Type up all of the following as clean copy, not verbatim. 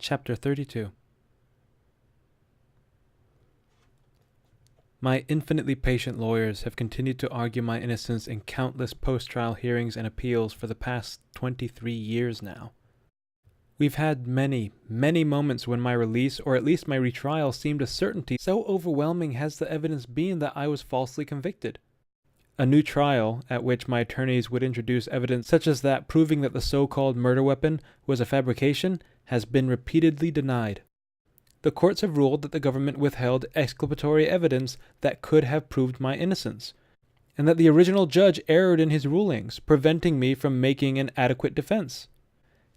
Chapter 32. My infinitely patient lawyers have continued to argue my innocence in countless post-trial hearings and appeals for the past 23 years now. We've had many, many moments when my release, or at least my retrial, seemed a certainty. So overwhelming has the evidence been that I was falsely convicted. A new trial, at which my attorneys would introduce evidence such as that proving that the so-called murder weapon was a fabrication, has been repeatedly denied. The courts have ruled that the government withheld exculpatory evidence that could have proved my innocence, and that the original judge erred in his rulings, preventing me from making an adequate defense.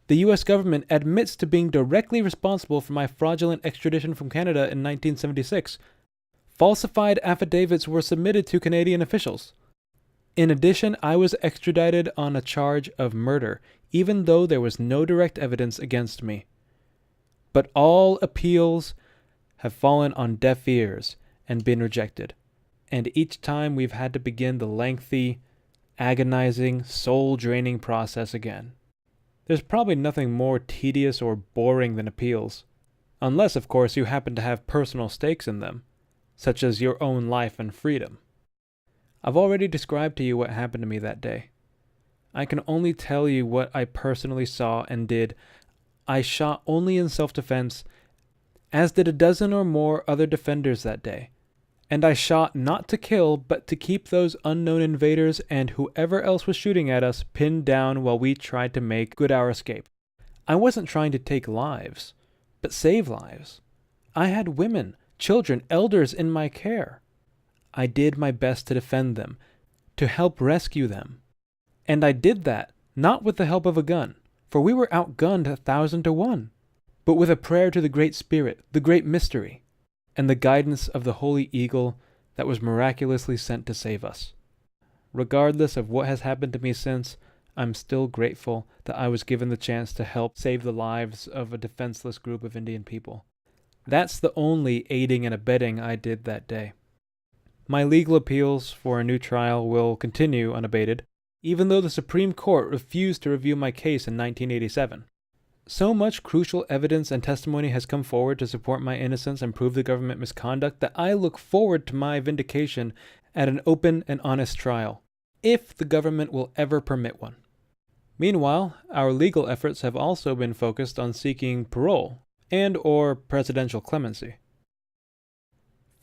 The U.S. government admits to being directly responsible for my fraudulent extradition from Canada in 1976. Falsified affidavits were submitted to Canadian officials. In addition, I was extradited on a charge of murder, even though there was no direct evidence against me. But all appeals have fallen on deaf ears and been rejected, and each time we've had to begin the lengthy, agonizing, soul-draining process again. There's probably nothing more tedious or boring than appeals, unless, of course, you happen to have personal stakes in them, such as your own life and freedom. I've already described to you what happened to me that day. I can only tell you what I personally saw and did. I shot only in self-defense, as did a dozen or more other defenders that day. And I shot not to kill, but to keep those unknown invaders and whoever else was shooting at us pinned down while we tried to make good our escape. I wasn't trying to take lives, but save lives. I had women, children, elders in my care. I did my best to defend them, to help rescue them. And I did that, not with the help of a gun, for we were outgunned 1,000 to 1, but with a prayer to the Great Spirit, the Great Mystery, and the guidance of the Holy Eagle that was miraculously sent to save us. Regardless of what has happened to me since, I'm still grateful that I was given the chance to help save the lives of a defenseless group of Indian people. That's the only aiding and abetting I did that day. My legal appeals for a new trial will continue unabated, even though the Supreme Court refused to review my case in 1987. So much crucial evidence and testimony has come forward to support my innocence and prove the government misconduct that I look forward to my vindication at an open and honest trial, if the government will ever permit one. Meanwhile, our legal efforts have also been focused on seeking parole and/or presidential clemency.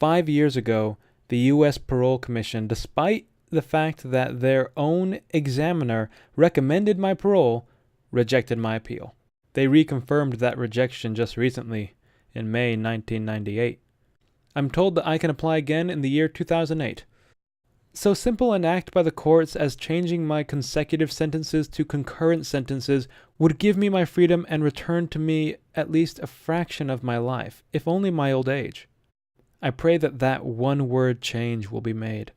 5 years ago, the U.S. Parole Commission, despite the fact that their own examiner recommended my parole, rejected my appeal. They reconfirmed that rejection just recently, in May 1998. I'm told that I can apply again in the year 2008. So simple an act by the courts as changing my consecutive sentences to concurrent sentences would give me my freedom and return to me at least a fraction of my life, if only my old age. I pray that that one-word change will be made.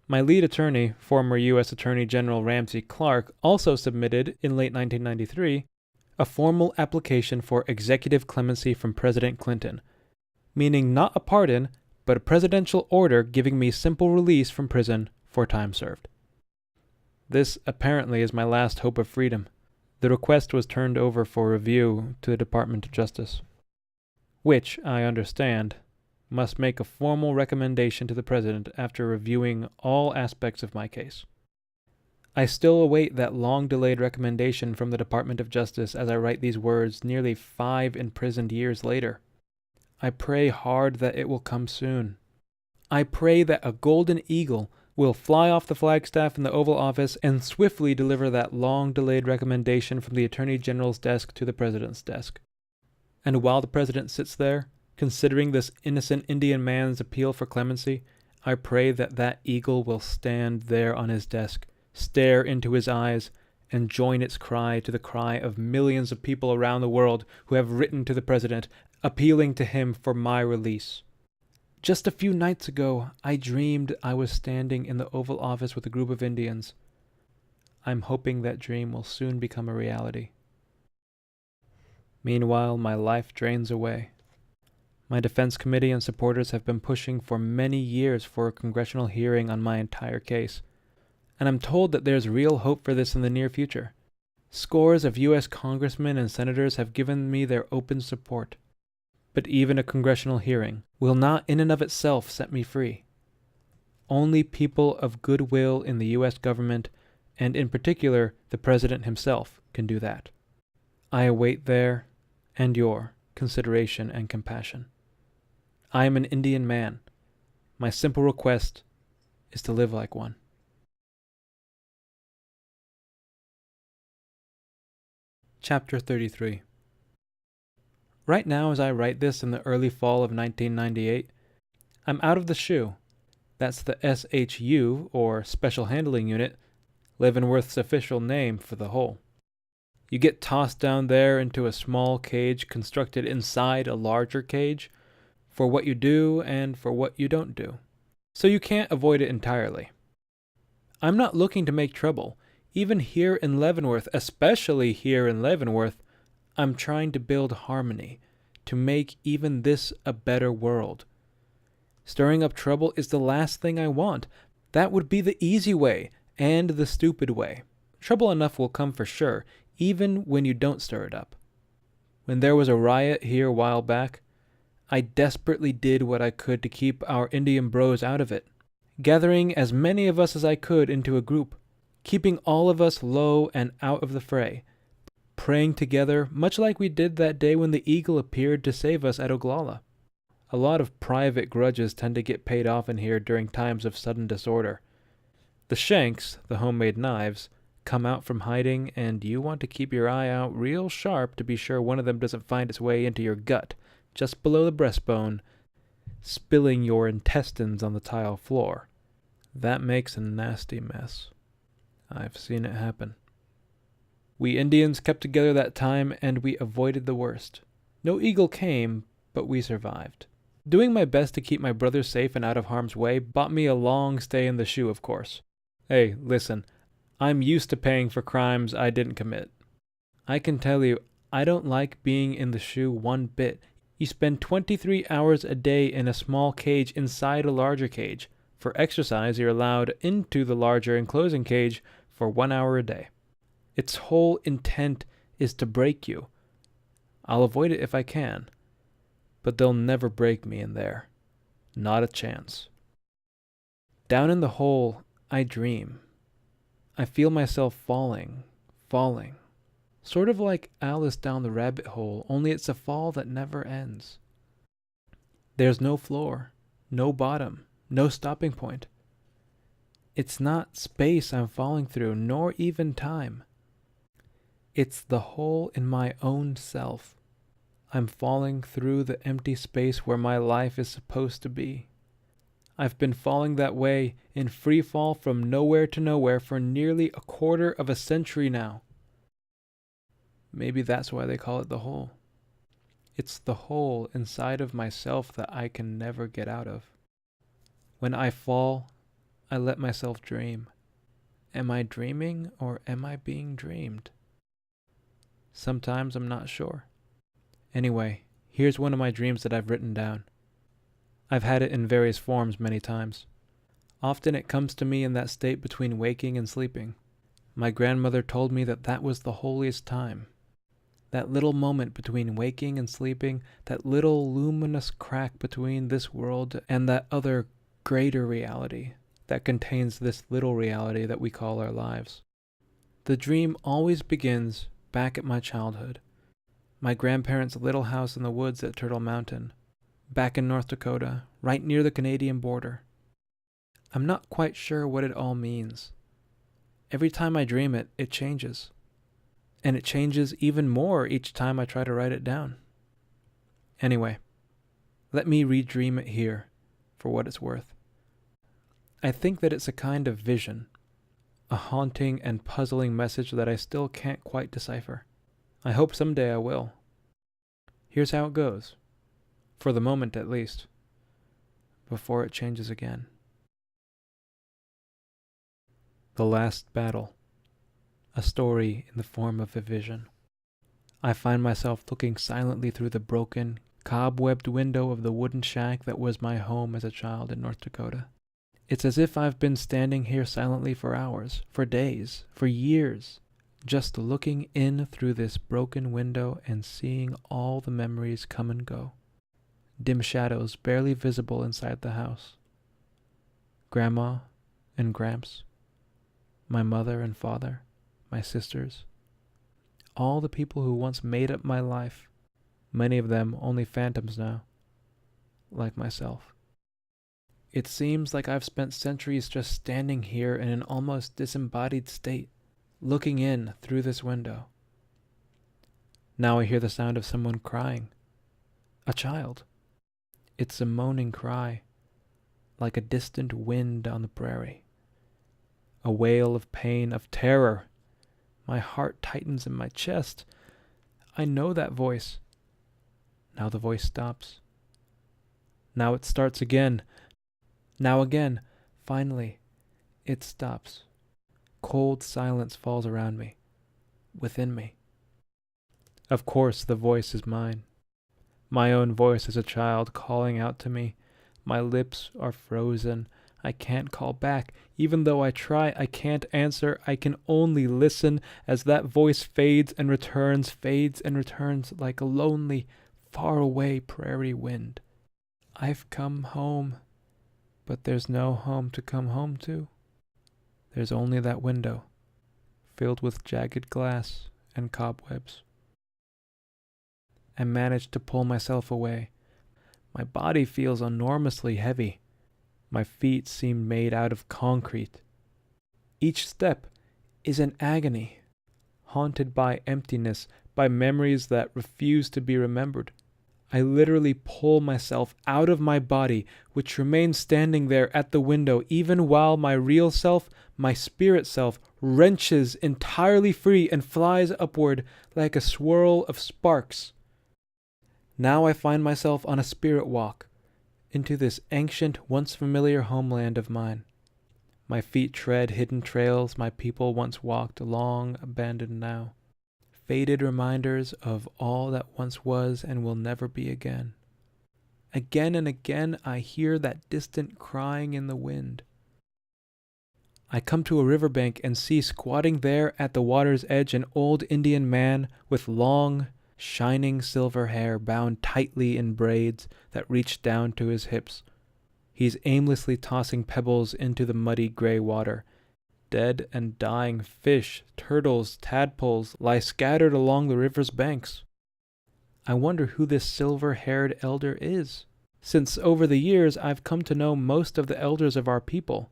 My lead attorney, former U.S. Attorney General Ramsey Clark, also submitted, in late 1993, a formal application for executive clemency from President Clinton, meaning not a pardon, but a presidential order giving me simple release from prison for time served. This apparently is my last hope of freedom. The request was turned over for review to the Department of Justice, which, I understand, must make a formal recommendation to the President after reviewing all aspects of my case. I still await that long-delayed recommendation from the Department of Justice as I write these words nearly 5 imprisoned years later. I pray hard that it will come soon. I pray that a golden eagle will fly off the flagstaff in the Oval Office and swiftly deliver that long-delayed recommendation from the Attorney General's desk to the President's desk. And while the President sits there, considering this innocent Indian man's appeal for clemency, I pray that that eagle will stand there on his desk, stare into his eyes, and join its cry to the cry of millions of people around the world who have written to the President, appealing to him for my release. Just a few nights ago, I dreamed I was standing in the Oval Office with a group of Indians. I'm hoping that dream will soon become a reality. Meanwhile, my life drains away. My defense committee and supporters have been pushing for many years for a congressional hearing on my entire case, and I'm told that there's real hope for this in the near future. Scores of U.S. congressmen and senators have given me their open support. But even a congressional hearing will not in and of itself set me free. Only people of goodwill in the U.S. government, and in particular the President himself, can do that. I await their and your consideration and compassion. I am an Indian man. My simple request is to live like one. Chapter 33. Right now, as I write this in the early fall of 1998, I'm out of the SHU. That's the SHU, or Special Handling Unit, Leavenworth's official name for the hole. You get tossed down there into a small cage constructed inside a larger cage for what you do and for what you don't do. So you can't avoid it entirely. I'm not looking to make trouble. Even here in Leavenworth, especially here in Leavenworth, I'm trying to build harmony, to make even this a better world. Stirring up trouble is the last thing I want. That would be the easy way and the stupid way. Trouble enough will come for sure, even when you don't stir it up. When there was a riot here a while back, I desperately did what I could to keep our Indian bros out of it, gathering as many of us as I could into a group, keeping all of us low and out of the fray, praying together much like we did that day when the eagle appeared to save us at Oglala. A lot of private grudges tend to get paid off in here during times of sudden disorder. The shanks, the homemade knives, come out from hiding, and you want to keep your eye out real sharp to be sure one of them doesn't find its way into your gut, just below the breastbone, spilling your intestines on the tile floor. That makes a nasty mess. I've seen it happen. We Indians kept together that time, and we avoided the worst. No eagle came, but we survived. Doing my best to keep my brothers safe and out of harm's way bought me a long stay in the SHU, of course. Hey, listen, I'm used to paying for crimes I didn't commit. I can tell you, I don't like being in the SHU one bit. You spend 23 hours a day in a small cage inside a larger cage. For exercise, you're allowed into the larger enclosing cage for 1 hour a day. Its whole intent is to break you. I'll avoid it if I can, but they'll never break me in there. Not a chance. Down in the hole, I dream. I feel myself falling. Sort of like Alice down the rabbit hole, only it's a fall that never ends. There's no floor, no bottom, no stopping point. It's not space I'm falling through, nor even time. It's the hole in my own self. I'm falling through the empty space where my life is supposed to be. I've been falling that way in free fall from nowhere to nowhere for nearly a quarter of a century now. Maybe that's why they call it the hole. It's the hole inside of myself that I can never get out of. When I fall, I let myself dream. Am I dreaming or am I being dreamed? Sometimes I'm not sure. Anyway, here's one of my dreams that I've written down. I've had it in various forms many times. Often it comes to me in that state between waking and sleeping. My grandmother told me that that was the holiest time. That little moment between waking and sleeping, that little luminous crack between this world and that other greater reality that contains this little reality that we call our lives. The dream always begins back at my childhood. My grandparents' little house in the woods at Turtle Mountain, back in North Dakota, right near the Canadian border. I'm not quite sure what it all means. Every time I dream it, it changes. And it changes even more each time I try to write it down. Anyway, let me redream it here, for what it's worth. I think that it's a kind of vision, a haunting and puzzling message that I still can't quite decipher. I hope someday I will. Here's how it goes, for the moment at least, before it changes again. The Last Battle. A story in the form of a vision. I find myself looking silently through the broken, cobwebbed window of the wooden shack that was my home as a child in North Dakota. It's as if I've been standing here silently for hours, for days, for years, just looking in through this broken window and seeing all the memories come and go. Dim shadows barely visible inside the house. Grandma and Gramps, my mother and father, my sisters, all the people who once made up my life, many of them only phantoms now, like myself. It seems like I've spent centuries just standing here in an almost disembodied state, looking in through this window. Now I hear the sound of someone crying. A child. It's a moaning cry, like a distant wind on the prairie. A wail of pain, of terror. My heart tightens in my chest. I know that voice. Now the voice stops. Now it starts again. Now again. Finally, it stops. Cold silence falls around me, within me. Of course, the voice is mine. My own voice as a child calling out to me. My lips are frozen. I can't call back. Even though I try, I can't answer. I can only listen as that voice fades and returns like a lonely, far-away prairie wind. I've come home, but there's no home to come home to. There's only that window, filled with jagged glass and cobwebs. I manage to pull myself away. My body feels enormously heavy. My feet seem made out of concrete. Each step is an agony, haunted by emptiness, by memories that refuse to be remembered. I literally pull myself out of my body, which remains standing there at the window, even while my real self, my spirit self, wrenches entirely free and flies upward like a swirl of sparks. Now I find myself on a spirit walk into this ancient, once familiar homeland of mine. My feet tread hidden trails my people once walked, long abandoned now. Faded reminders of all that once was and will never be again. Again and again I hear that distant crying in the wind. I come to a riverbank and see squatting there at the water's edge an old Indian man with long, shining silver hair bound tightly in braids that reach down to his hips. He's aimlessly tossing pebbles into the muddy gray water. Dead and dying fish, turtles, tadpoles lie scattered along the river's banks. I wonder who this silver-haired elder is, since over the years I've come to know most of the elders of our people.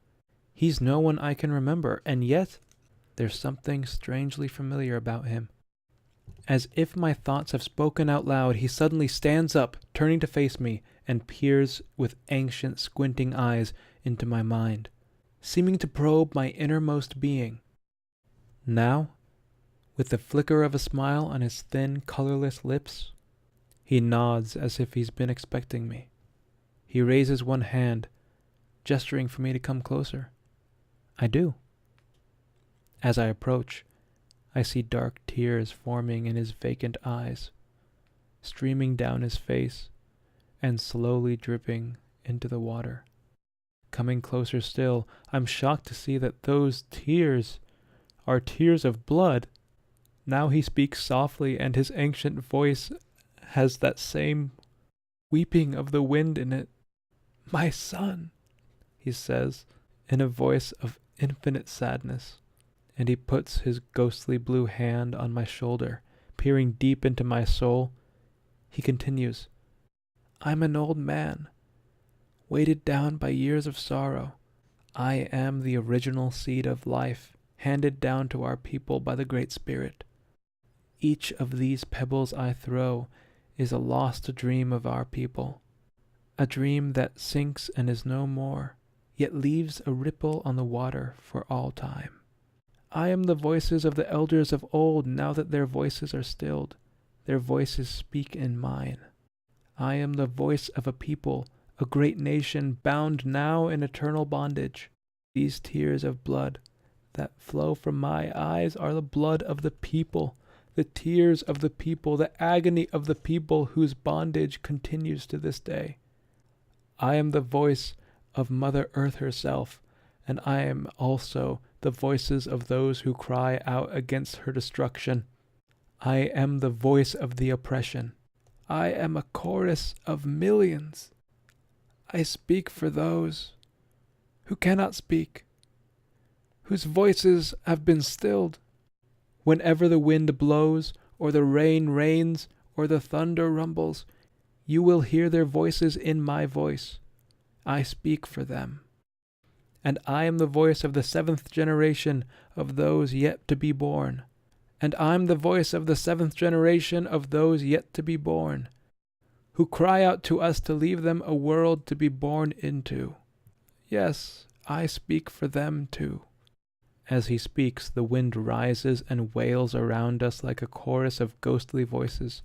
He's no one I can remember, and yet there's something strangely familiar about him. As if my thoughts have spoken out loud, he suddenly stands up, turning to face me, and peers with ancient, squinting eyes into my mind, seeming to probe my innermost being. Now, with the flicker of a smile on his thin, colorless lips, he nods as if he's been expecting me. He raises one hand, gesturing for me to come closer. I do. As I approach, I see dark tears forming in his vacant eyes, streaming down his face and slowly dripping into the water. Coming closer still, I'm shocked to see that those tears are tears of blood. Now he speaks softly, and his ancient voice has that same weeping of the wind in it. "My son," he says, in a voice of infinite sadness, and he puts his ghostly blue hand on my shoulder, peering deep into my soul. He continues, "I'm an old man, weighted down by years of sorrow. I am the original seed of life, handed down to our people by the Great Spirit. Each of these pebbles I throw is a lost dream of our people, a dream that sinks and is no more, yet leaves a ripple on the water for all time. I am the voices of the elders of old. Now that their voices are stilled, their voices speak in mine. I am the voice of a people, a great nation, bound now in eternal bondage. These tears of blood that flow from my eyes are the blood of the people, the tears of the people, the agony of the people whose bondage continues to this day. I am the voice of Mother Earth herself, and I am also the voices of those who cry out against her destruction. I am the voice of the oppression. I am a chorus of millions. I speak for those who cannot speak, whose voices have been stilled. Whenever the wind blows, or the rain rains, or the thunder rumbles, you will hear their voices in my voice. I speak for them. And I am the voice of the 7th generation of those yet to be born. And I'm the voice of the 7th generation of those yet to be born, who cry out to us to leave them a world to be born into. Yes, I speak for them too. As he speaks, the wind rises and wails around us like a chorus of ghostly voices.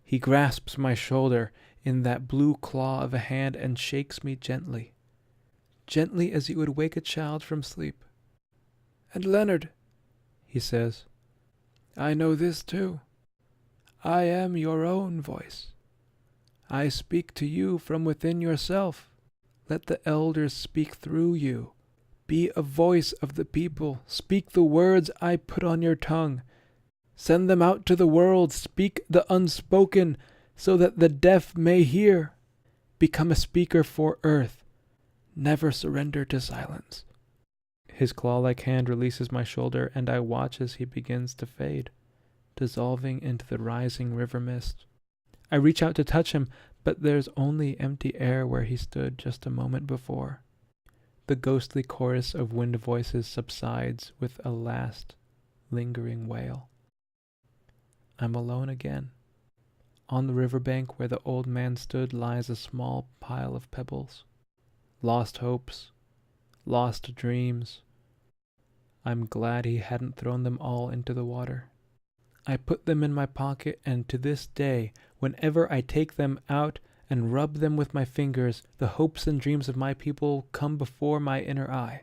He grasps my shoulder in that blue claw of a hand and shakes me gently, gently as he would wake a child from sleep. And Leonard, he says, I know this too. I am your own voice. I speak to you from within yourself. Let the elders speak through you. Be a voice of the people. Speak the words I put on your tongue. Send them out to the world. Speak the unspoken, so that the deaf may hear. Become a speaker for earth. Never surrender to silence. His claw-like hand releases my shoulder, and I watch as he begins to fade, dissolving into the rising river mist. I reach out to touch him, but there's only empty air where he stood just a moment before. The ghostly chorus of wind voices subsides with a last, lingering wail. I'm alone again. On the riverbank where the old man stood lies a small pile of pebbles. Lost hopes, lost dreams. I'm glad he hadn't thrown them all into the water. I put them in my pocket, and to this day, whenever I take them out and rub them with my fingers, the hopes and dreams of my people come before my inner eye.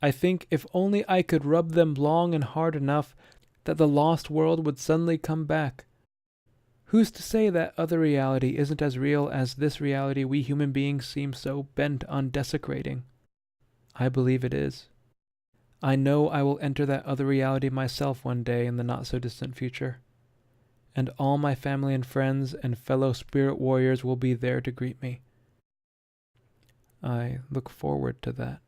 I think if only I could rub them long and hard enough, that the lost world would suddenly come back. Who's to say that other reality isn't as real as this reality we human beings seem so bent on desecrating? I believe it is. I know I will enter that other reality myself one day in the not-so-distant future, and all my family and friends and fellow spirit warriors will be there to greet me. I look forward to that.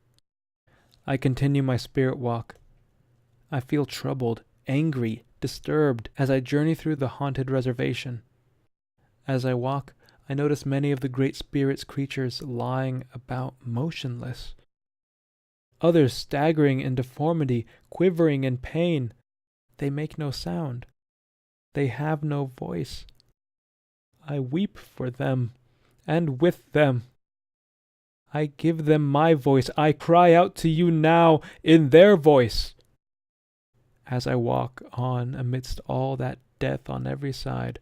I continue my spirit walk. I feel troubled, angry, disturbed as I journey through the haunted reservation. As I walk, I notice many of the great spirit's creatures lying about motionless. Others staggering in deformity, quivering in pain. They make no sound. They have no voice. I weep for them, and with them. I give them my voice. I cry out to you now in their voice. As I walk on amidst all that death on every side,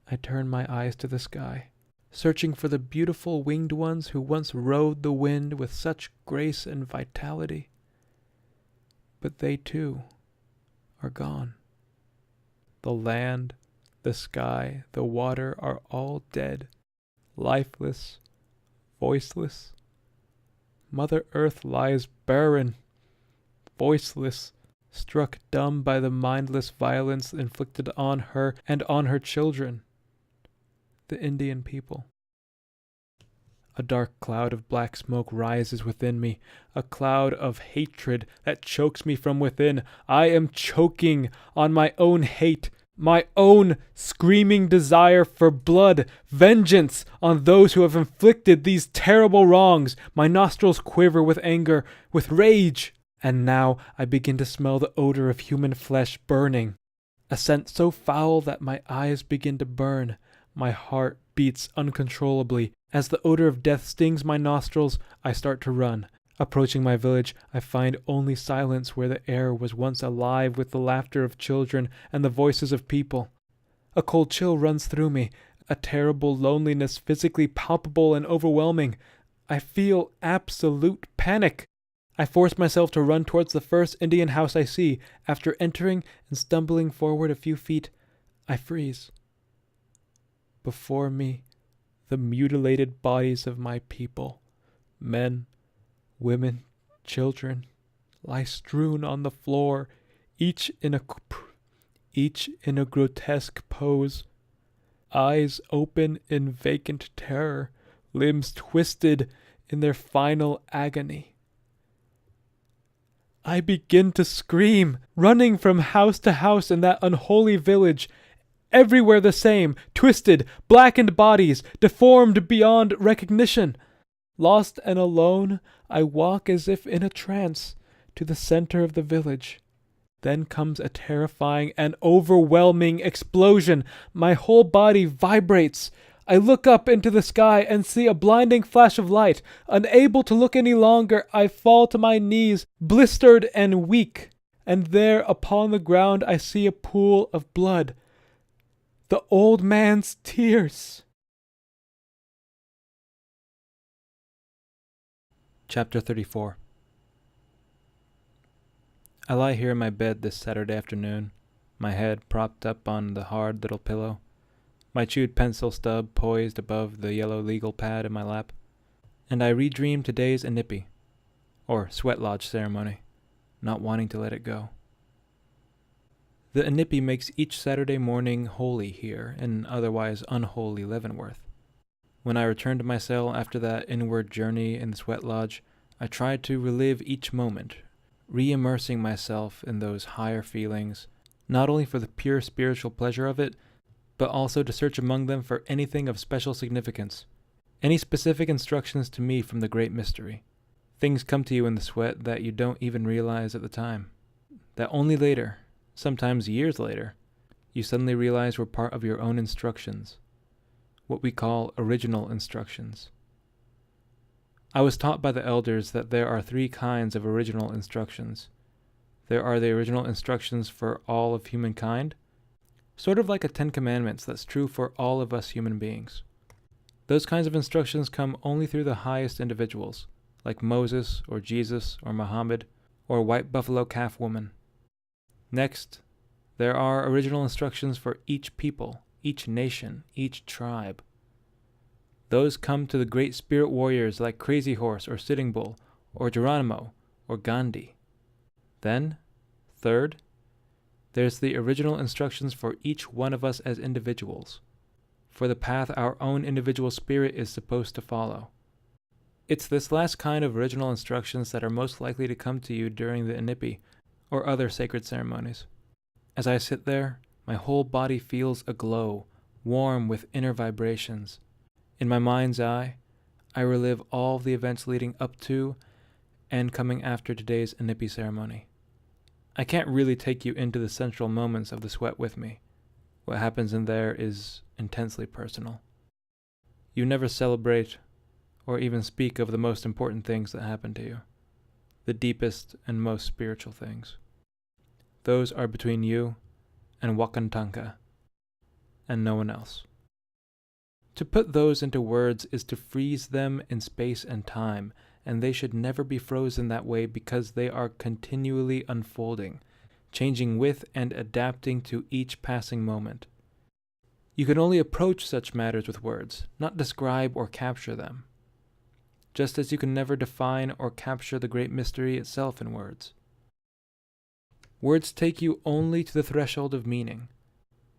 I turn my eyes to the sky, searching for the beautiful winged ones who once rode the wind with such grace and vitality. But they too are gone. The land, the sky, the water are all dead, lifeless, voiceless. Mother Earth lies barren, voiceless, struck dumb by the mindless violence inflicted on her and on her children, the Indian people. A dark cloud of black smoke rises within me, a cloud of hatred that chokes me from within. I am choking on my own hate, my own screaming desire for blood, vengeance on those who have inflicted these terrible wrongs. My nostrils quiver with anger, with rage. And now I begin to smell the odor of human flesh burning, a scent so foul that my eyes begin to burn. My heart beats uncontrollably. As the odor of death stings my nostrils, I start to run. Approaching my village, I find only silence where the air was once alive with the laughter of children and the voices of people. A cold chill runs through me, a terrible loneliness physically palpable and overwhelming. I feel absolute panic. I force myself to run towards the first Indian house I see. After entering and stumbling forward a few feet, I freeze. Before me, the mutilated bodies of my people, men, women, Children lie strewn on the floor, each in a grotesque pose, eyes open in vacant terror, limbs twisted in their final agony. I begin to scream, running from house to house in that unholy village, everywhere the same, twisted, blackened bodies, deformed beyond recognition. Lost and alone, I walk as if in a trance to the center of the village. Then comes a terrifying and overwhelming explosion. My whole body vibrates. I look up into the sky and see a blinding flash of light. Unable to look any longer, I fall to my knees, blistered and weak. And there upon the ground I see a pool of blood. The old man's tears. Chapter 34. I lie here in my bed this Saturday afternoon, my head propped up on the hard little pillow, my chewed pencil stub poised above the yellow legal pad in my lap, and I redream today's inipi, or sweat lodge ceremony, not wanting to let it go. The inipi makes each Saturday morning holy here in otherwise unholy Leavenworth. When I returned to my cell after that inward journey in the sweat lodge, I tried to relive each moment, re-immersing myself in those higher feelings, not only for the pure spiritual pleasure of it, but also to search among them for anything of special significance, any specific instructions to me from the great mystery. Things come to you in the sweat that you don't even realize at the time, that only later, sometimes years later, you suddenly realize were part of your own instructions, what we call original instructions. I was taught by the elders that there are 3 kinds of original instructions. There are the original instructions for all of humankind, sort of like a 10 Commandments that's true for all of us human beings. Those kinds of instructions come only through the highest individuals, like Moses or Jesus or Muhammad or white buffalo calf woman. Next, there are original instructions for each people, each nation, each tribe. Those come to the great spirit warriors like Crazy Horse or Sitting Bull or Geronimo or Gandhi. Then, third, there's the original instructions for each one of us as individuals, for the path our own individual spirit is supposed to follow. It's this last kind of original instructions that are most likely to come to you during the inipi or other sacred ceremonies. As I sit there, my whole body feels aglow, warm with inner vibrations. In my mind's eye, I relive all the events leading up to and coming after today's inipi ceremony. I can't really take you into the central moments of the sweat with me. What happens in there is intensely personal. You never celebrate or even speak of the most important things that happen to you, the deepest and most spiritual things. Those are between you and Wakantanka, and no one else. To put those into words is to freeze them in space and time, and they should never be frozen that way because they are continually unfolding, changing with and adapting to each passing moment. You can only approach such matters with words, not describe or capture them, just as you can never define or capture the great mystery itself in words. Words take you only to the threshold of meaning.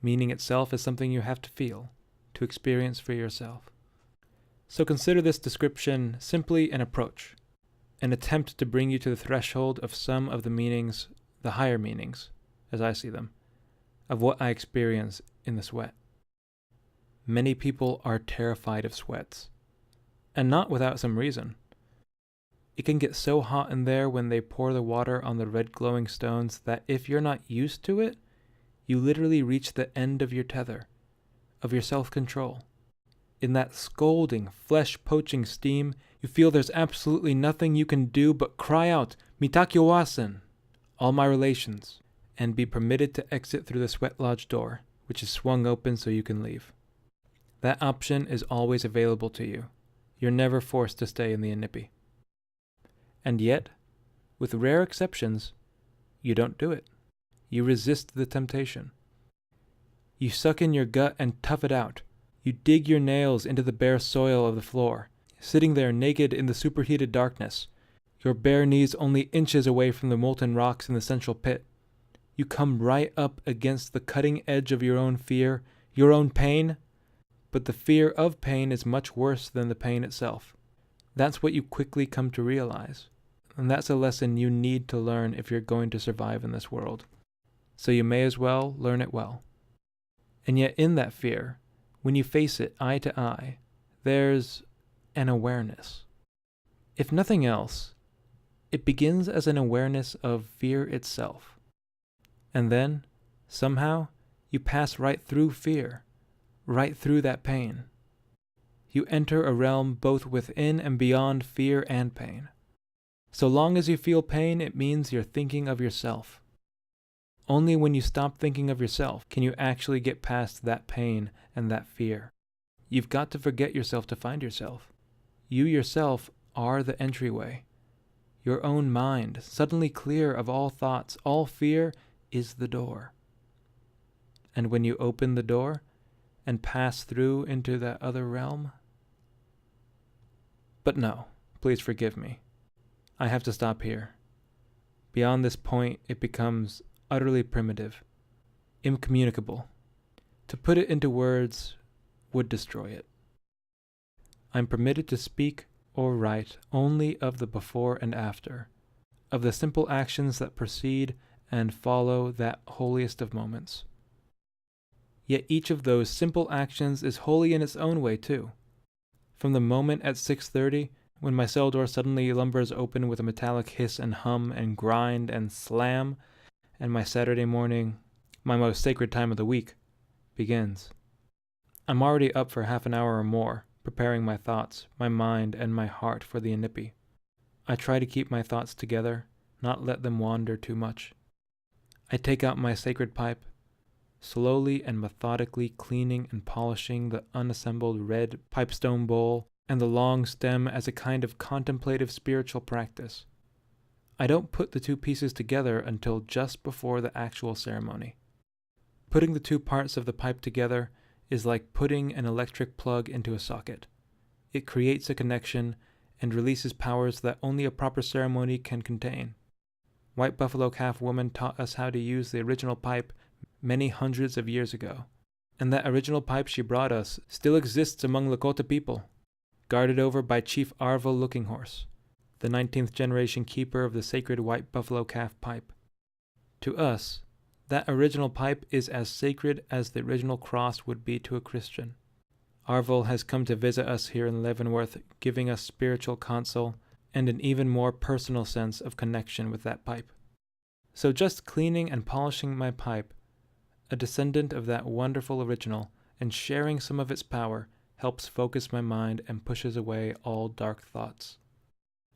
Meaning itself is something you have to feel, to experience for yourself. So consider this description simply an approach, an attempt to bring you to the threshold of some of the meanings, the higher meanings, as I see them, of what I experience in the sweat. Many people are terrified of sweats, and not without some reason. It can get so hot in there when they pour the water on the red glowing stones that if you're not used to it, you literally reach the end of your tether, of your self-control. In that scalding, flesh-poaching steam, you feel there's absolutely nothing you can do but cry out, "Mitakyowasen," all my relations, and be permitted to exit through the sweat lodge door, which is swung open so you can leave. That option is always available to you. You're never forced to stay in the inipi. And yet, with rare exceptions, you don't do it. You resist the temptation. You suck in your gut and tough it out. You dig your nails into the bare soil of the floor, sitting there naked in the superheated darkness, your bare knees only inches away from the molten rocks in the central pit. You come right up against the cutting edge of your own fear, your own pain, but the fear of pain is much worse than the pain itself. That's what you quickly come to realize, and that's a lesson you need to learn if you're going to survive in this world. So you may as well learn it well. And yet in that fear, when you face it eye to eye, there's an awareness. If nothing else, it begins as an awareness of fear itself. And then, somehow, you pass right through fear, right through that pain. You enter a realm both within and beyond fear and pain. So long as you feel pain, it means you're thinking of yourself. Only when you stop thinking of yourself can you actually get past that pain and that fear. You've got to forget yourself to find yourself. You yourself are the entryway. Your own mind, suddenly clear of all thoughts, all fear, is the door. And when you open the door and pass through into that other realm... But no, please forgive me. I have to stop here. Beyond this point, it becomes utterly primitive, incommunicable. To put it into words would destroy it. I'm permitted to speak or write only of the before and after, of the simple actions that precede and follow that holiest of moments. Yet each of those simple actions is holy in its own way too. From the moment at 6:30, when my cell door suddenly lumbers open with a metallic hiss and hum and grind and slam, and my Saturday morning, my most sacred time of the week, begins. I'm already up for half an hour or more, preparing my thoughts, my mind, and my heart for the inipi. I try to keep my thoughts together, not let them wander too much. I take out my sacred pipe, slowly and methodically cleaning and polishing the unassembled red pipestone bowl and the long stem as a kind of contemplative spiritual practice. I don't put the two pieces together until just before the actual ceremony. Putting the two parts of the pipe together is like putting an electric plug into a socket. It creates a connection and releases powers that only a proper ceremony can contain. White Buffalo Calf Woman taught us how to use the original pipe many hundreds of years ago, and that original pipe she brought us still exists among Lakota people, guarded over by Chief Arvil Looking Horse, the 19th generation keeper of the sacred White Buffalo Calf pipe. To us, that original pipe is as sacred as the original cross would be to a Christian. Arvil has come to visit us here in Leavenworth, giving us spiritual counsel and an even more personal sense of connection with that pipe. So just cleaning and polishing my pipe, a descendant of that wonderful original, and sharing some of its power helps focus my mind and pushes away all dark thoughts.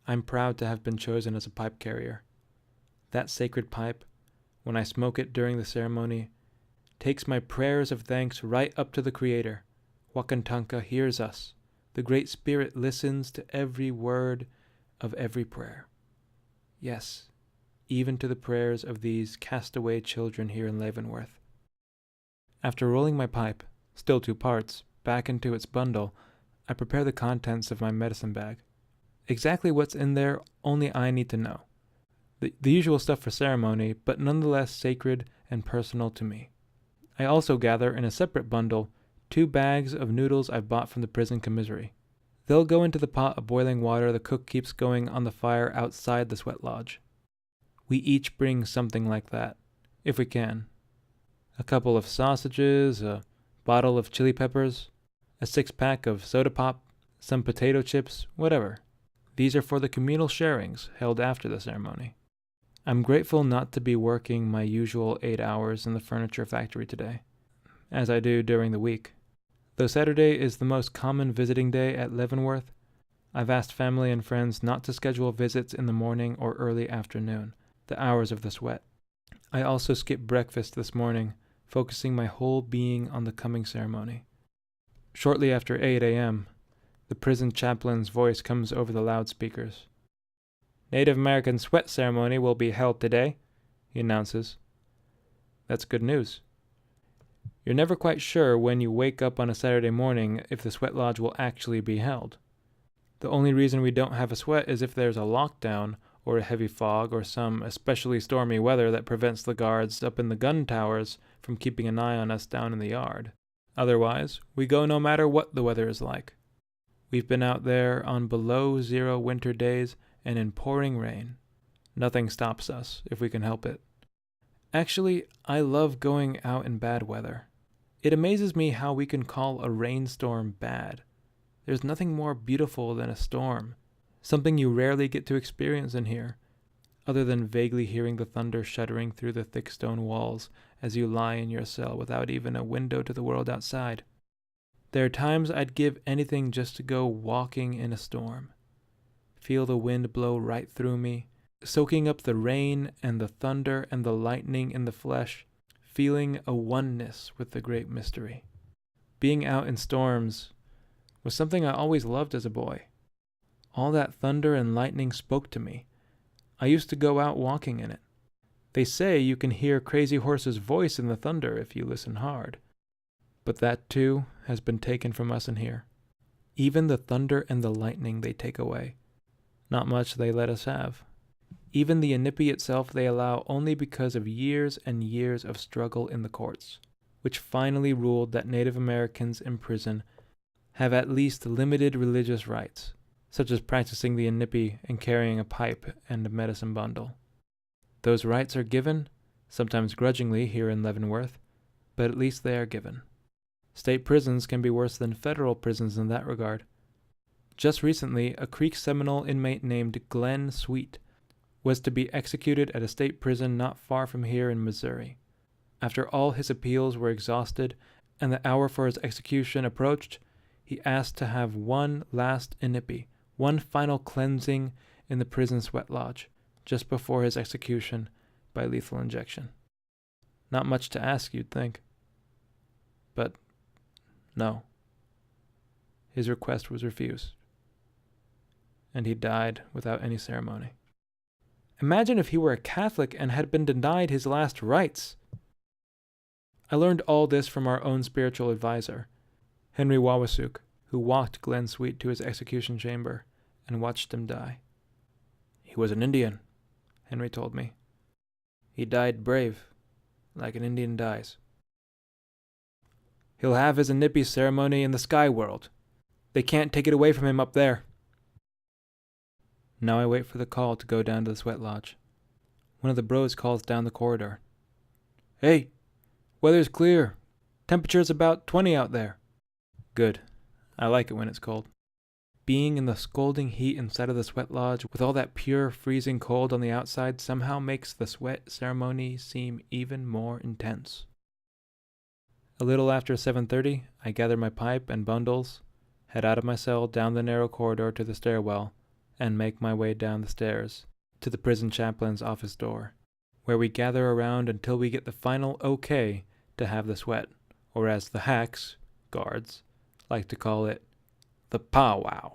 I'm proud to have been chosen as a pipe carrier. That sacred pipe, when I smoke it during the ceremony, takes my prayers of thanks right up to the Creator. Wakantanka hears us. The Great Spirit listens to every word of every prayer. Yes, even to the prayers of these castaway children here in Leavenworth. After rolling my pipe, still two parts, back into its bundle, I prepare the contents of my medicine bag. Exactly what's in there, only I need to know. The usual stuff for ceremony, but nonetheless sacred and personal to me. I also gather in a separate bundle 2 bags of noodles I've bought from the prison commissary. They'll go into the pot of boiling water the cook keeps going on the fire outside the sweat lodge. We each bring something like that, if we can. A couple of sausages, a bottle of chili peppers, a 6-pack of soda pop, some potato chips, whatever. These are for the communal sharings held after the ceremony. I'm grateful not to be working my usual 8 hours in the furniture factory today, as I do during the week. Though Saturday is the most common visiting day at Leavenworth, I've asked family and friends not to schedule visits in the morning or early afternoon, the hours of the sweat. I also skipped breakfast this morning, focusing my whole being on the coming ceremony. Shortly after 8 a.m., the prison chaplain's voice comes over the loudspeakers. Native American sweat ceremony will be held today, he announces. That's good news. You're never quite sure when you wake up on a Saturday morning if the sweat lodge will actually be held. The only reason we don't have a sweat is if there's a lockdown, or a heavy fog, or some especially stormy weather that prevents the guards up in the gun towers from keeping an eye on us down in the yard. Otherwise, we go no matter what the weather is like. We've been out there on below zero winter days and in pouring rain. Nothing stops us if we can help it. Actually, I love going out in bad weather. It amazes me how we can call a rainstorm bad. There's nothing more beautiful than a storm, something you rarely get to experience in here, other than vaguely hearing the thunder shuddering through the thick stone walls as you lie in your cell without even a window to the world outside. There are times I'd give anything just to go walking in a storm. Feel the wind blow right through me, soaking up the rain and the thunder and the lightning in the flesh, feeling a oneness with the great mystery. Being out in storms was something I always loved as a boy. All that thunder and lightning spoke to me. I used to go out walking in it. They say you can hear Crazy Horse's voice in the thunder if you listen hard. But that too has been taken from us in here. Even the thunder and the lightning they take away. Not much they let us have. Even the inipi itself they allow only because of years and years of struggle in the courts, which finally ruled that Native Americans in prison have at least limited religious rights, such as practicing the inipi and carrying a pipe and a medicine bundle. Those rights are given, sometimes grudgingly here in Leavenworth, but at least they are given. State prisons can be worse than federal prisons in that regard. Just recently, a Creek Seminole inmate named Glenn Sweet was to be executed at a state prison not far from here in Missouri. After all his appeals were exhausted and the hour for his execution approached, he asked to have one last inipi, one final cleansing in the prison sweat lodge, just before his execution by lethal injection. Not much to ask, you'd think. But no. His request was refused, and he died without any ceremony. Imagine if he were a Catholic and had been denied his last rites. I learned all this from our own spiritual advisor, Henry Wawasuk, who walked Glenn Sweet to his execution chamber and watched him die. He was an Indian, Henry told me. He died brave, like an Indian dies. He'll have his inipi ceremony in the sky world. They can't take it away from him up there. Now I wait for the call to go down to the sweat lodge. One of the bros calls down the corridor. Hey, weather's clear. Temperature's about 20 out there. Good. I like it when it's cold. Being in the scalding heat inside of the sweat lodge with all that pure freezing cold on the outside somehow makes the sweat ceremony seem even more intense. A little after 7:30, I gather my pipe and bundles, head out of my cell down the narrow corridor to the stairwell, and make my way down the stairs to the prison chaplain's office door, where we gather around until we get the final okay to have the sweat, or as the hacks, guards, like to call it, the powwow.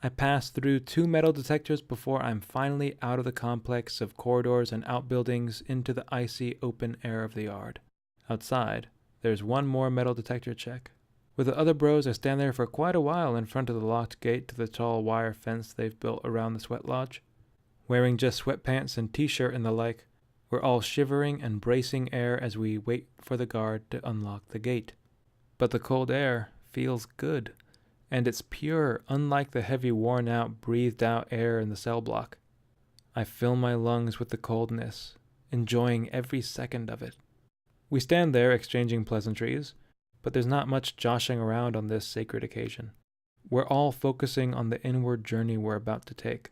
I pass through 2 metal detectors before I'm finally out of the complex of corridors and outbuildings into the icy open air of the yard. Outside, there's 1 more metal detector check. With the other bros, I stand there for quite a while in front of the locked gate to the tall wire fence they've built around the sweat lodge. Wearing just sweatpants and t-shirt and the like, we're all shivering and bracing air as we wait for the guard to unlock the gate. But the cold air feels good, and it's pure, unlike the heavy, worn-out, breathed-out air in the cell block. I fill my lungs with the coldness, enjoying every second of it. We stand there exchanging pleasantries, but there's not much joshing around on this sacred occasion. We're all focusing on the inward journey we're about to take.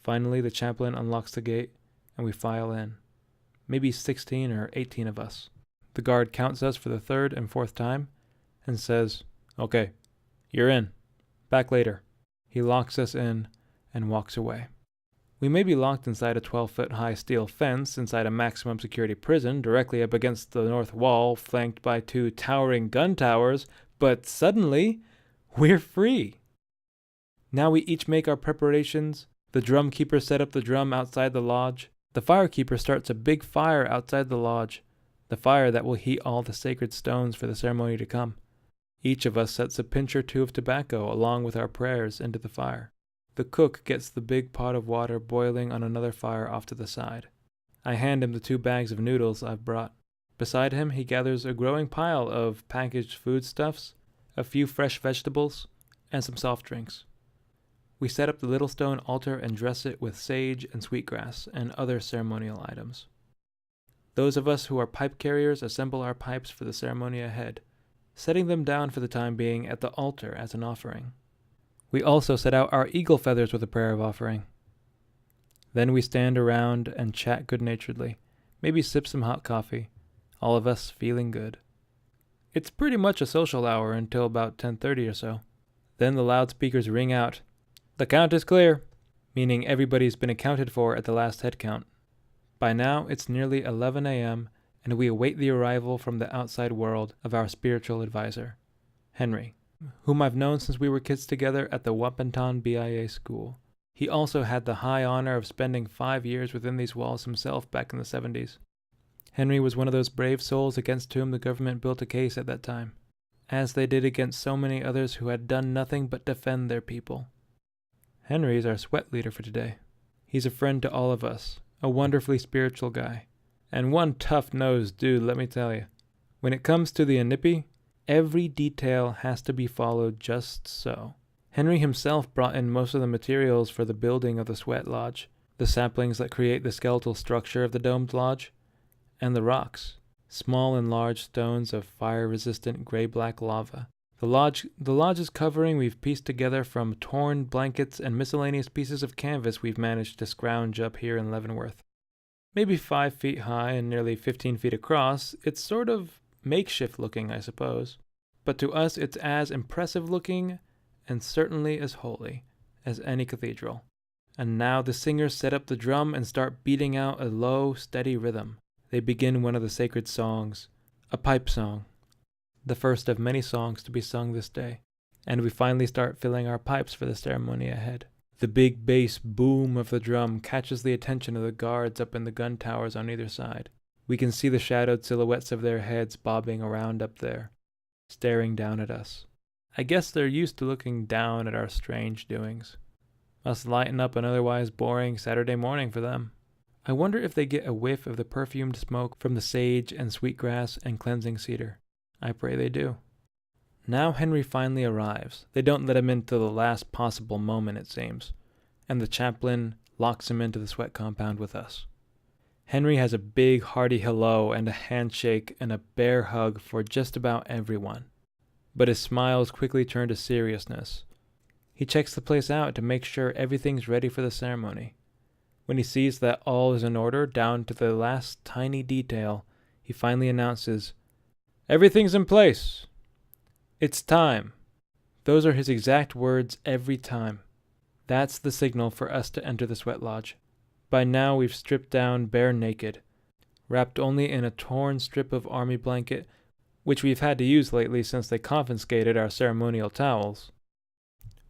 Finally, the chaplain unlocks the gate, and we file in. Maybe 16 or 18 of us. The guard counts us for the 3rd and 4th time, and says, "Okay, you're in. Back later." He locks us in and walks away. We may be locked inside a 12-foot-high steel fence inside a maximum security prison directly up against the north wall, flanked by 2 towering gun towers, but suddenly, we're free. Now we each make our preparations. The drum keeper set up the drum outside the lodge. The firekeeper starts a big fire outside the lodge, the fire that will heat all the sacred stones for the ceremony to come. Each of us sets a pinch or two of tobacco along with our prayers into the fire. The cook gets the big pot of water boiling on another fire off to the side. I hand him the 2 bags of noodles I've brought. Beside him, he gathers a growing pile of packaged foodstuffs, a few fresh vegetables, and some soft drinks. We set up the little stone altar and dress it with sage and sweetgrass and other ceremonial items. Those of us who are pipe carriers assemble our pipes for the ceremony ahead, setting them down for the time being at the altar as an offering. We also set out our eagle feathers with a prayer of offering. Then we stand around and chat good-naturedly, maybe sip some hot coffee, all of us feeling good. It's pretty much a social hour until about 10:30 or so. Then the loudspeakers ring out, "The count is clear," meaning everybody's been accounted for at the last head count. By now, it's nearly 11 a.m., and we await the arrival from the outside world of our spiritual advisor, Henry, whom I've known since we were kids together at the Wapenton BIA school. He also had the high honor of spending 5 years within these walls himself back in the 70s. Henry was one of those brave souls against whom the government built a case at that time, as they did against so many others who had done nothing but defend their people. Henry is our sweat leader for today. He's a friend to all of us, a wonderfully spiritual guy, and one tough-nosed dude, let me tell you. When it comes to the Inipi, every detail has to be followed just so. Henry himself brought in most of the materials for the building of the sweat lodge, the saplings that create the skeletal structure of the domed lodge, and the rocks, small and large stones of fire-resistant gray-black lava. The lodge's covering we've pieced together from torn blankets and miscellaneous pieces of canvas we've managed to scrounge up here in Leavenworth. Maybe 5 feet high and nearly 15 feet across, it's sort of makeshift looking, I suppose. But to us it's as impressive looking, and certainly as holy, as any cathedral. And now the singers set up the drum and start beating out a low, steady rhythm. They begin one of the sacred songs, a pipe song, the first of many songs to be sung this day. And we finally start filling our pipes for the ceremony ahead. The big bass boom of the drum catches the attention of the guards up in the gun towers on either side. We can see the shadowed silhouettes of their heads bobbing around up there, staring down at us. I guess they're used to looking down at our strange doings. Must lighten up an otherwise boring Saturday morning for them. I wonder if they get a whiff of the perfumed smoke from the sage and sweetgrass and cleansing cedar. I pray they do. Now Henry finally arrives. They don't let him in till the last possible moment, it seems, and the chaplain locks him into the sweat compound with us. Henry has a big hearty hello and a handshake and a bear hug for just about everyone. But his smiles quickly turn to seriousness. He checks the place out to make sure everything's ready for the ceremony. When he sees that all is in order, down to the last tiny detail, he finally announces, "Everything's in place. It's time." Those are his exact words every time. That's the signal for us to enter the sweat lodge. By now we've stripped down bare naked, wrapped only in a torn strip of army blanket, which we've had to use lately since they confiscated our ceremonial towels.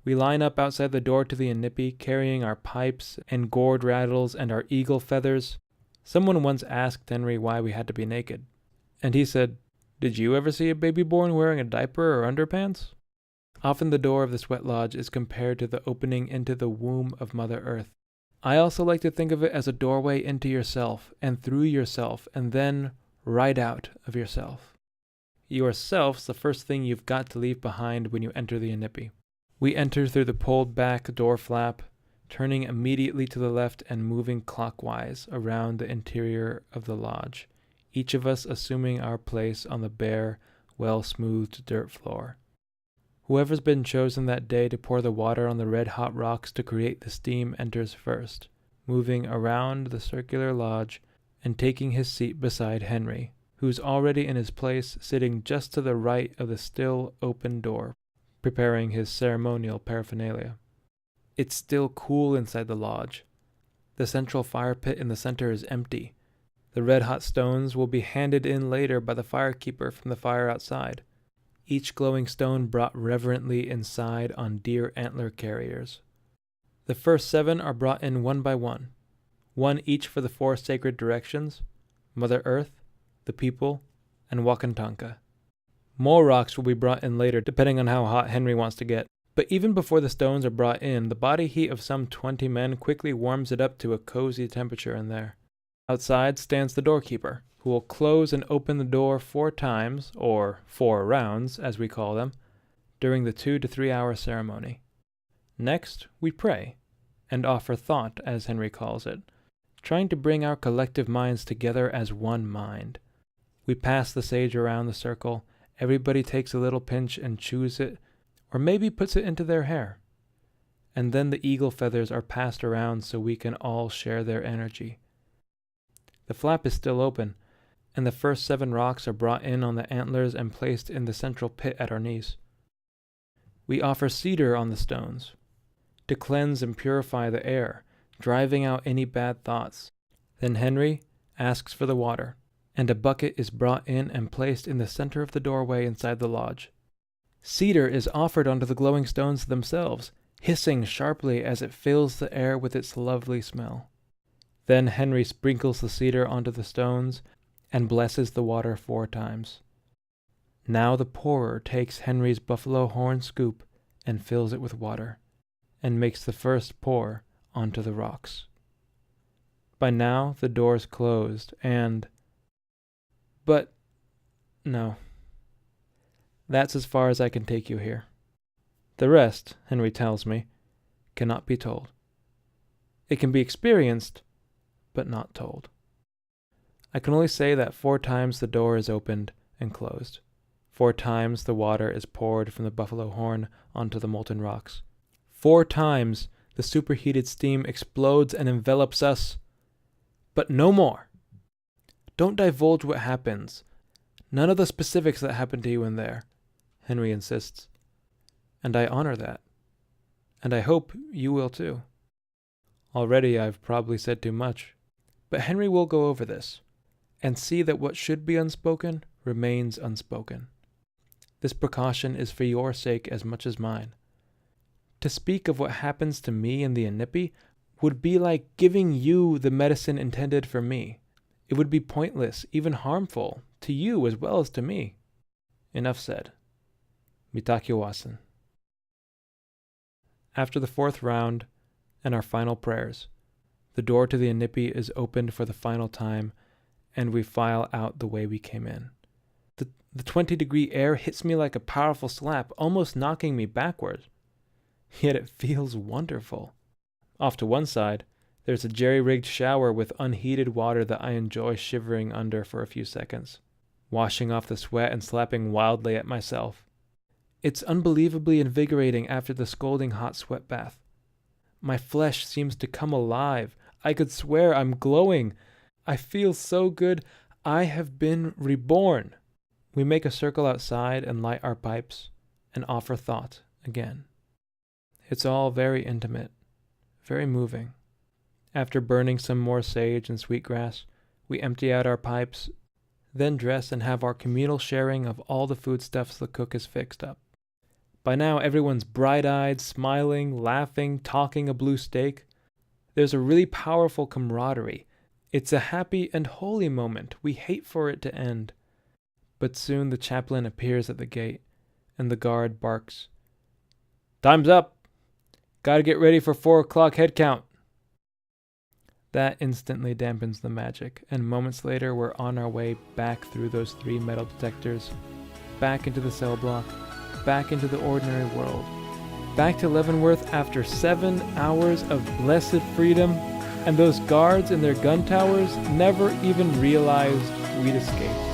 We line up outside the door to the Inipi, carrying our pipes and gourd rattles and our eagle feathers. Someone once asked Henry why we had to be naked, and he said, "Did you ever see a baby born wearing a diaper or underpants?" Often the door of the sweat lodge is compared to the opening into the womb of Mother Earth. I also like to think of it as a doorway into yourself, and through yourself, and then right out of yourself. Yourself's the first thing you've got to leave behind when you enter the Inipi. We enter through the pulled back door flap, turning immediately to the left and moving clockwise around the interior of the lodge, each of us assuming our place on the bare, well-smoothed dirt floor. Whoever's been chosen that day to pour the water on the red-hot rocks to create the steam enters first, moving around the circular lodge and taking his seat beside Henry, who's already in his place sitting just to the right of the still open door, preparing his ceremonial paraphernalia. It's still cool inside the lodge. The central fire pit in the center is empty. The red-hot stones will be handed in later by the firekeeper from the fire outside, each glowing stone brought reverently inside on deer antler carriers. The first 7 are brought in one by one each for the 4 sacred directions, Mother Earth, the people, and Wakantanka. More rocks will be brought in later, depending on how hot Henry wants to get. But even before the stones are brought in, the body heat of some 20 men quickly warms it up to a cozy temperature in there. Outside stands the doorkeeper, who will close and open the door 4 times, or 4 rounds, as we call them, during the 2 to 3 hour ceremony. Next, we pray, and offer thought, as Henry calls it, trying to bring our collective minds together as one mind. We pass the sage around the circle, everybody takes a little pinch and chews it, or maybe puts it into their hair. And then the eagle feathers are passed around so we can all share their energy. The flap is still open, and the first 7 rocks are brought in on the antlers and placed in the central pit at our knees. We offer cedar on the stones, to cleanse and purify the air, driving out any bad thoughts. Then Henry asks for the water, and a bucket is brought in and placed in the center of the doorway inside the lodge. Cedar is offered onto the glowing stones themselves, hissing sharply as it fills the air with its lovely smell. Then Henry sprinkles the cedar onto the stones and blesses the water 4 times. Now the pourer takes Henry's buffalo horn scoop and fills it with water, and makes the first pour onto the rocks. By now the door's closed, But no. That's as far as I can take you here. The rest, Henry tells me, cannot be told. It can be experienced, but not told. I can only say that 4 times the door is opened and closed. 4 times the water is poured from the buffalo horn onto the molten rocks. 4 times the superheated steam explodes and envelops us. But no more. Don't divulge what happens. None of the specifics that happen to you in there, Henry insists. And I honor that. And I hope you will too. Already I've probably said too much. But Henry will go over this, and see that what should be unspoken remains unspoken. This precaution is for your sake as much as mine. To speak of what happens to me in the Inipi would be like giving you the medicine intended for me. It would be pointless, even harmful, to you as well as to me. Enough said. Mitakiwasen. After the 4th round and our final prayers, the door to the Inipi is opened for the final time, and we file out the way we came in. The 20-degree air hits me like a powerful slap, almost knocking me backward. Yet it feels wonderful. Off to one side, there's a jerry-rigged shower with unheated water that I enjoy shivering under for a few seconds, washing off the sweat and slapping wildly at myself. It's unbelievably invigorating after the scalding hot sweat bath. My flesh seems to come alive. I could swear I'm glowing. I feel so good. I have been reborn. We make a circle outside and light our pipes and offer thought again. It's all very intimate, very moving. After burning some more sage and sweetgrass, we empty out our pipes, then dress and have our communal sharing of all the foodstuffs the cook has fixed up. By now everyone's bright-eyed, smiling, laughing, talking a blue steak. There's a really powerful camaraderie. It's a happy and holy moment. We hate for it to end. But soon the chaplain appears at the gate, and the guard barks, "Time's up! Gotta get ready for 4 o'clock head count." That instantly dampens the magic, and moments later we're on our way back through those 3 metal detectors, back into the cell block, back into the ordinary world, back to Leavenworth after 7 hours of blessed freedom, and those guards in their gun towers never even realized we'd escaped.